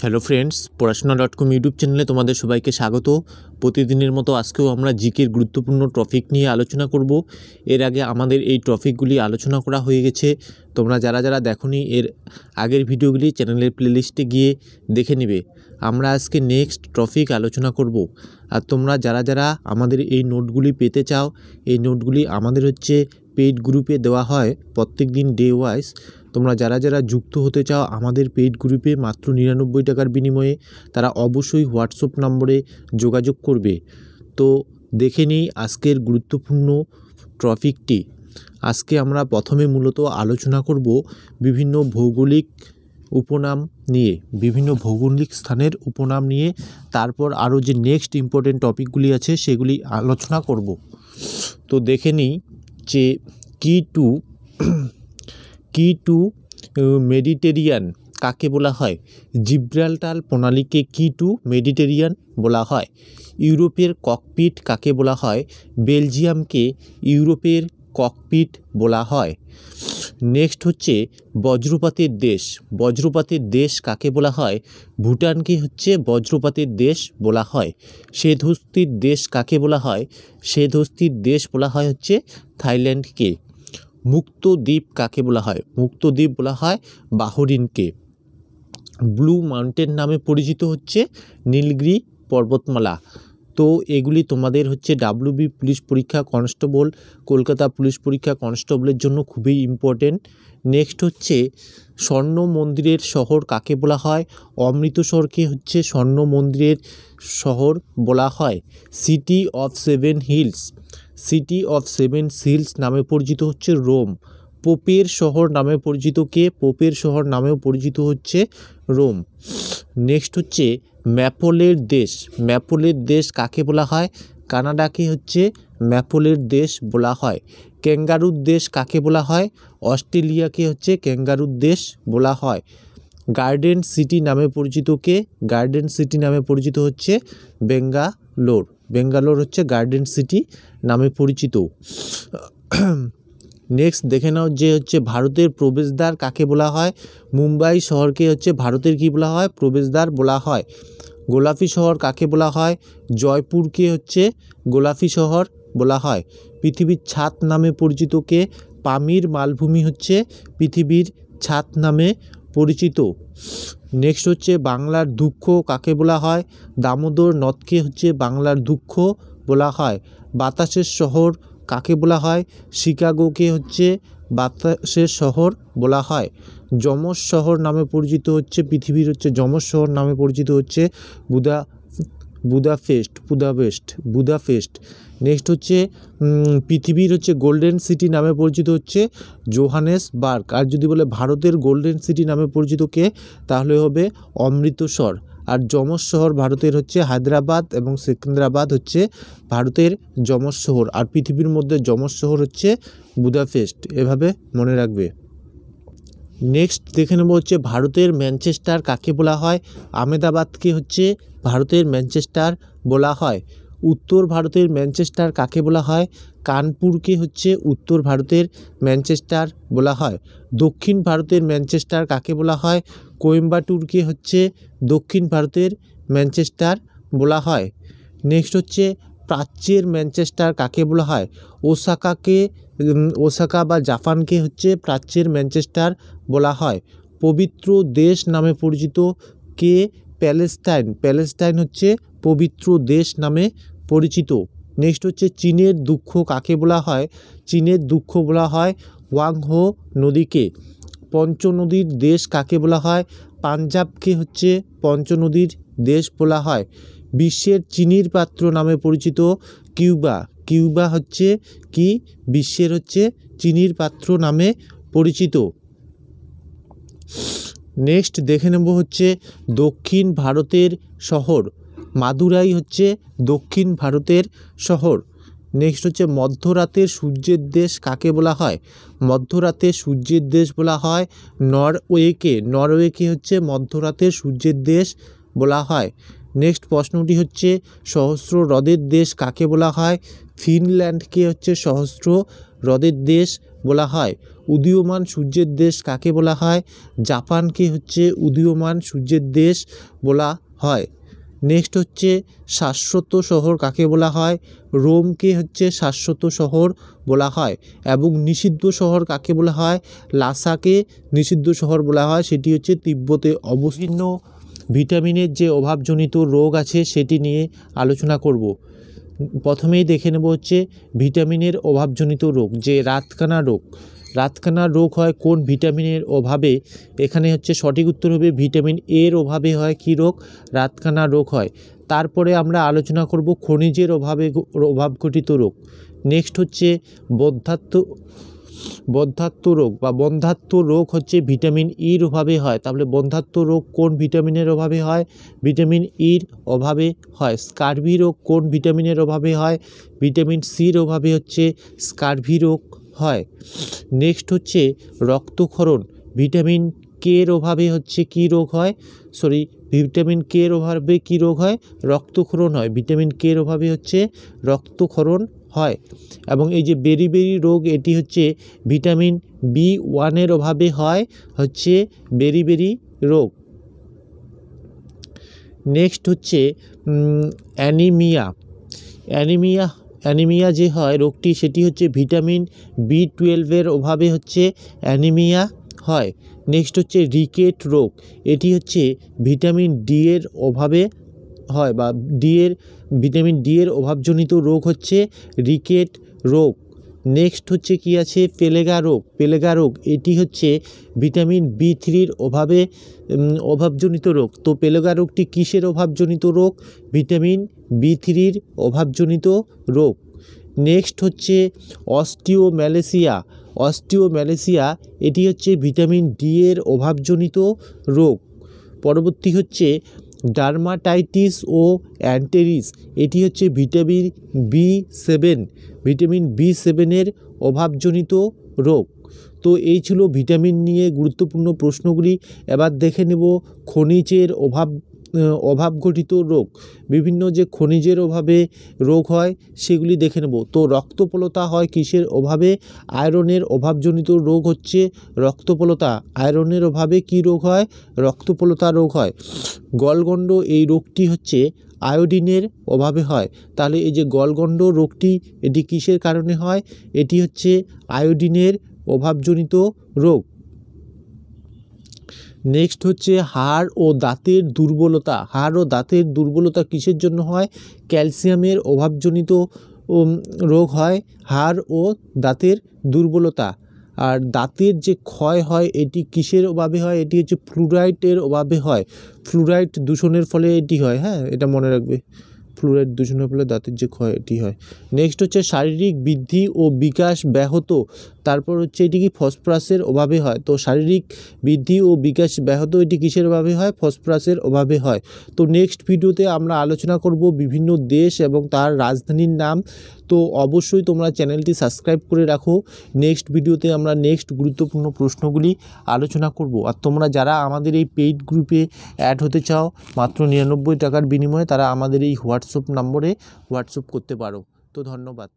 Hello friends, পড়াশোনা.com YouTube চ্যানেলে তোমাদের সবাইকে স্বাগত। প্রতিদিনের মতো আজকেও আমরা জিকের গুরুত্বপূর্ণ টপিক নিয়ে আলোচনা করব। এর আগে আমাদের এই টপিকগুলি আলোচনা করা হয়ে গেছে। তোমরা যারা যারা দেখোনি এর আগের ভিডিওগুলি চ্যানেলের প্লেলিস্টে গিয়ে দেখে নেবে। আমরা আজকে নেক্সট টপিক আলোচনা করব। আর তোমরা যারা যারা আমাদের এই নোটগুলি পেতে চাও, এই নোটগুলি আমাদের পেইড গ্রুপে দেওয়া হয় প্রত্যেক দিন ডে ওয়াইজ। তোমরা যারা যারা যুক্ত হতে চাও আমাদের পেইড গ্রুপে মাত্র 99 টাকার বিনিময়ে, তারা অবশ্যই হোয়াটসঅ্যাপ নম্বরে যোগাযোগ করবে। তো দেখে নিই আজকের গুরুত্বপূর্ণ টপিকটি। আজকে আমরা প্রথমে মূলত আলোচনা করব বিভিন্ন ভৌগোলিক উপনাম নিয়ে, বিভিন্ন ভৌগোলিক স্থানের উপনাম নিয়ে। তারপর আরও যে নেক্সট ইম্পর্টেন্ট টপিকগুলি আছে সেগুলি আলোচনা করব। তো দেখে নিই যে কি টু মেডিটেরিয়ান কাকে বলা হয়। জিব্রাল্টার প্রণালীকে কি টু মেডিটেরিয়ান বলা হয়। ইউরোপের ককপিট কাকে বলা হয়। বেলজিয়ামকে ইউরোপের ককপিট বলা হয়। নেক্সট বজ্রপাতের দেশ। বজ্রপাতের দেশ কাকে বলা হয়। ভুটানকে বজ্রপাতের দেশ বলা হয়। শ্বেতহস্তির দেশ কাকে বলা হয়। শ্বেতহস্তির দেশ বলা হয় থাইল্যান্ডকে। মুক্ত দ্বীপ কাকে বলা হয়। মুক্ত দ্বীপ বলা হয় বাহরিনকে। ব্লু মাউন্টেন নামে পরিচিত নীলগিরি পর্বতমালা। তো এগুলি তোমাদের ডাব্লিউবি পুলিশ পরীক্ষা কনস্টেবল, কলকাতা পুলিশ পরীক্ষা কনস্টেবলের জন্য খুবই ইম্পর্টেন্ট। নেক্সট স্বর্ণ মন্দিরের শহর কাকে বলা হয়। অমৃতসরকে স্বর্ণ মন্দিরের শহর বলা হয়। City of seven hills, city of seven hills নামে পরিচিত রোম। পোপের শহর নামে পরিচিত কে। পোপের শহর নামেও পরিচিত রোম। নেক্সট ম্যাপলের দেশ। ম্যাপলের দেশ কাকে বলা হয়। কানাডাকে ম্যাপলের দেশ বলা হয়। ক্যাঙ্গারুর দেশ কাকে বলা হয়। অস্ট্রেলিয়াকে ক্যাঙ্গারুর দেশ বলা হয়। গার্ডেন সিটি নামে পরিচিত কে। গার্ডেন সিটি নামে পরিচিত বেঙ্গালোর। বেঙ্গালোর গার্ডেন সিটি নামে পরিচিত। নেক্সট দেখে নাও যে ভারতের প্রবেশদ্বার কাকে বলা হয়। মুম্বাই শহরকে ভারতের কি বলা হয়। প্রবেশদ্বার বলা হয়। গোলাপি শহর কাকে বলা হয়। জয়পুরকে গোলাপি শহর বলা হয়। পৃথিবীর ছাদ নামে পরিচিত কে। পামির মালভূমি পৃথিবীর ছাদ নামে পরিচিত। নেক্সট বাংলার দুঃখ কাকে বলা হয়। দামোদর নদকে বাংলার দুঃখ বলা হয়। বাতাসের শহর কাকে বলা হয়। শিকাগোকে বাতাসের শহর বলা হয়। যমজ শহর নামে পরিচিত পৃথিবীর যমজ শহর নামে পরিচিত বুদাপেস্ট। নেক্সট পৃথিবীর গোল্ডেন সিটি নামে পরিচিত জোহানেসবার্গ। আর যদি বলে ভারতের গোল্ডেন সিটি নামে পরিচিত কে, তাহলে হবে অমৃতসর। আর যমজ শহর ভারতের হায়দ্রাবাদ এবং সেকেন্দ্রাবাদ ভারতের যমজ শহর। আর পৃথিবীর মধ্যে যমজ শহর বুদাপেস্ট। এভাবে মনে রাখবে। নেক্সট দেখে নেব ভারতের ম্যানচেস্টার কাকে বলা হয়। আহমেদাবাদকে ভারতের ম্যানচেস্টার বলা হয়। উত্তর ভারতের ম্যানচেস্টার কাকে বলা হয়। কানপুরকে উত্তর ভারতের ম্যানচেস্টার বলা হয়। দক্ষিণ ভারতের ম্যানচেস্টার কাকে বলা হয়। কোয়েম্বাটুরকে দক্ষিণ ভারতের ম্যানচেস্টার বলা হয়। নেক্সট প্রাচ্যের ম্যানচেস্টার কাকে বলা হয়। ওসাকা বা জাপানকে প্রাচ্যের ম্যানচেস্টার বলা হয়। পবিত্র দেশ নামে পরিচিত কে। প্যালেস্টাইন। প্যালেস্টাইন পবিত্র দেশ নামে পরিচিত। নেক্সট চীনের দুঃখ কাকে বলা হয়। চীনের দুঃখ বলা হয় হোয়াংহো নদীকে। পঞ্চনদীর দেশ কাকে বলা হয়। পাঞ্জাবকে পঞ্চনদীর দেশ বলা হয়। বিশ্বের চিনির পাত্র নামে পরিচিত কিউবা। কিউবা কি বিশ্বের চিনির পাত্র নামে পরিচিত। নেক্সট দেখে নেব দক্ষিণ ভারতের শহর। মাদুরাই দক্ষিণ ভারতের শহর। নেক্সট মধ্যরাতের সূর্যের দেশ কাকে বলা হয়। মধ্যরাতের সূর্যের দেশ বলা হয় নরওয়েকে। নরওয়েকে মধ্যরাতের সূর্যের দেশ বলা হয়। নেক্সট প্রশ্নটি সহস্র হ্রদের দেশ কাকে বলা হয়। ফিনল্যান্ডকে সহস্র হ্রদের দেশ বলা হয়? উদীয়মান সূর্যের দেশ কাকে বলা হয়? জাপানকে হচ্ছে উদীয়মান সূর্যের দেশ বলা হয়। নেক্সট হচ্ছে শাশ্বত শহর কাকে বলা হয়? রোমকে হচ্ছে শাশ্বত শহর বলা হয়। এবং নিষিদ্ধ শহর কাকে বলা হয়? লাসাকে নিষিদ্ধ শহর বলা হয়, সেটি হচ্ছে তিব্বতে অবস্থিত। ভিটামিনের যে অভাবজনিত রোগ আছে সেটি নিয়ে আলোচনা করব। প্রথমেই দেখে নেব হচ্ছে ভিটামিনের অভাবজনিত রোগ, যে রাতকানা রোগ। রাতকানা রোগ হয় কোন ভিটামিনের অভাবে? এখানে হচ্ছে সঠিক উত্তর হবে ভিটামিন এর অভাবে হয় কী রোগ? রাতকানা রোগ হয়। তারপরে আমরা আলোচনা করব খনিজের অভাবঘটিত রোগ। নেক্সট হচ্ছে বন্ধ্যাত্ব রোগ বা বন্ধ্যাত্ব রোগ হচ্ছে ভিটামিন ইর অভাবে হয়। তাহলে বন্ধ্যাত্ব রোগ কোন ভিটামিনের অভাবে হয়? ভিটামিন ইর অভাবে হয়। স্কার্ভি রোগ কোন ভিটামিনের অভাবে হয়? ভিটামিন সির অভাবে হচ্ছে স্কার্ভি রোগ হয়। নেক্সট হচ্ছে রক্তক্ষরণ, ভিটামিন কে এর অভাবে হচ্ছে কী রোগ হয়? ভিটামিন কে এর অভাবে কী রোগ হয়? রক্তক্ষরণ হয়। ভিটামিন কে এর অভাবে হচ্ছে রক্তক্ষরণ হয়। এবং এই যে বেরিবেরি রোগ, এটি হচ্ছে ভিটামিন B1 অভাবে হয় হচ্ছে বেরিবেরি রোগ। নেক্সট হচ্ছে অ্যানিমিয়া যে হয় রোগটি, সেটি হচ্ছে ভিটামিন B12 অভাবে হচ্ছে অ্যানিমিয়া হয়। নেক্সট হচ্ছে রিকেট রোগ, এটি হচ্ছে ভিটামিন ডি এর অভাবে হয় বা ভিটামিন ডি এর অভাবজনিত রোগ হচ্ছে রিকেট রোগ। নেক্সট হচ্ছে কি আছে? পেলেগা রোগ এটি হচ্ছে ভিটামিন B3 অভাবজনিত রোগ। তো পেলেগা রোগটি কিসের অভাবজনিত রোগ? ভিটামিন B3 অভাবজনিত রোগ। নেক্সট হচ্ছে অস্টিওম্যালেসিয়া এটি হচ্ছে ভিটামিন ডি এর অভাবজনিত রোগ। পরবর্তী হচ্ছে ডার্মাটাইটিস ও অ্যান্টেরিস, এটি হচ্ছে ভিটামিন B7 অভাবজনিত রোগ। তো এই ছিল ভিটামিন নিয়ে গুরুত্বপূর্ণ প্রশ্নগুলি। এবার দেখে নেব খনিজের অভাবঘটিত রোগ। বিভিন্ন যে খনিজের অভাবে রোগ হয় সেগুলি দেখে নেব। তো রক্তপলতা হয় কিসের অভাবে? আয়রনের অভাবজনিত রোগ হচ্ছে রক্তপলতা। আয়রনের অভাবে কী রোগ হয়? রক্তপলতা রোগ হয়। গলগণ্ড এই রোগটি হচ্ছে আয়োডিনের অভাবে হয়। তাহলে এই যে গলগণ্ড রোগটি, এটি কিসের কারণে হয়? এটি হচ্ছে আয়োডিনের অভাবজনিত রোগ। নেক্সট হচ্ছে হাড় ও দাঁতের দুর্বলতা কিসের জন্য হয়? ক্যালসিয়ামের অভাবজনিত রোগ হয় হাড় ও দাঁতের দুর্বলতা। আর দাঁতের যে ক্ষয় হয় এটি কিসের অভাবে হয়? এটি হচ্ছে ফ্লুরাইডের অভাবে হয়। ফ্লুরাইড দূষণের ফলে এটি হয়, হ্যাঁ, এটা মনে রাখবে। ফ্লুরাইড দূষণের ফলে দাঁতের যে ক্ষয় এটি হয়। নেক্সট হচ্ছে শারীরিক বৃদ্ধি ও বিকাশ ব্যাহত। তারপর হচ্ছে এটি কি ফসফরাসের অভাবে হয়। তো শারীরিক বৃদ্ধি ও বিকাশ ব্যাহত এটি কিসের অভাবে হয়? ফসফরাসের অভাবে হয়। তো নেক্সট ভিডিওতে আমরা আলোচনা করব বিভিন্ন দেশ এবং তার রাজধানীর নাম। তো অবশ্যই তোমরা চ্যানেলটি সাবস্ক্রাইব করে রাখো। নেক্সট ভিডিওতে আমরা নেক্সট গুরুত্বপূর্ণ প্রশ্নগুলি আলোচনা করব। আর তোমরা যারা আমাদের এই পেইড গ্রুপে অ্যাড হতে চাও মাত্র 99 টাকার বিনিময়ে, তারা আমাদের এই হোয়াটসঅ্যাপ নম্বরে হোয়াটসঅ্যাপ করতে পারো। তো ধন্যবাদ।